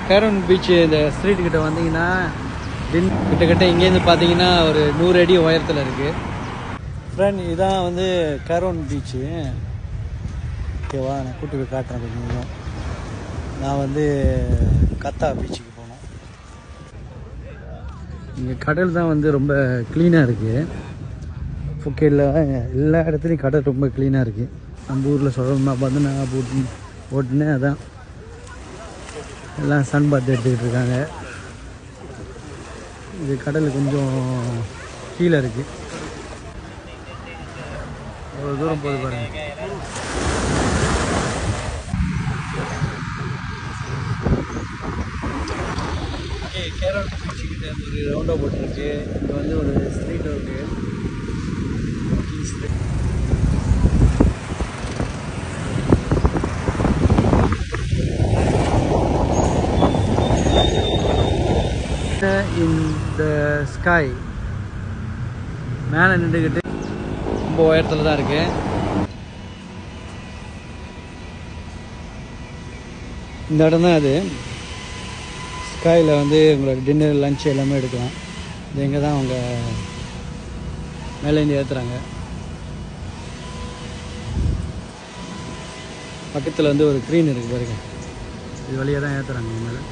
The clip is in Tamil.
கேரோன் பீச் இந்த ஸ்ட்ரீட் கிட்ட வந்தீங்கன்னா கிட்டத்தட்ட இங்கேருந்து பார்த்தீங்கன்னா ஒரு 100 அடி உயரத்தில் இருக்குது. ஃப்ரெண்ட் இதான் வந்து கேரோன் பீச்சு. ஓகேவா, நான் கூட்டு போய் காட்டுறேன் கொஞ்சம். நான் வந்து கத்தா பீச்சுக்கு போனோம். இங்கே கடல் தான் வந்து ரொம்ப க்ளீனாக இருக்குது. ஃபுக்கேட்டில் எல்லா இடத்துலையும் கடல் ரொம்ப க்ளீனாக இருக்குது. நம்ம ஊரில் சொல்லணும்னா பார்த்தோன்னா போட்டுன்னு அதான் எல்லாம் சன் பாத் எடுத்துக்கிட்டு இருக்காங்க. இது கடல் கொஞ்சம் கீழே இருக்குது. ஒரு தூரம் போது பாருங்கள். கேரளா பீச்சுக்கிட்ட ஒரு ரவுண்டாக போட்டிருக்கு. இங்கே வந்து ஒரு ஸ்ட்ரீட் இருக்குது. இந்த ஸ்கை மேலே நின்றுக்கிட்டு ரொம்ப உயரத்தில் தான் இருக்கு. இந்த இடம் தான் அது. ஸ்கையில் வந்து உங்களோட டின்னர் லன்ச் எல்லாமே எடுக்கலாம். இது எங்கே தான் அவங்க மேலேருந்து ஏற்றுறாங்க. பக்கத்தில் வந்து ஒரு க்ரீன் இருக்குது பாருங்க. இது வழியாக தான் ஏற்றுறாங்க மேலே.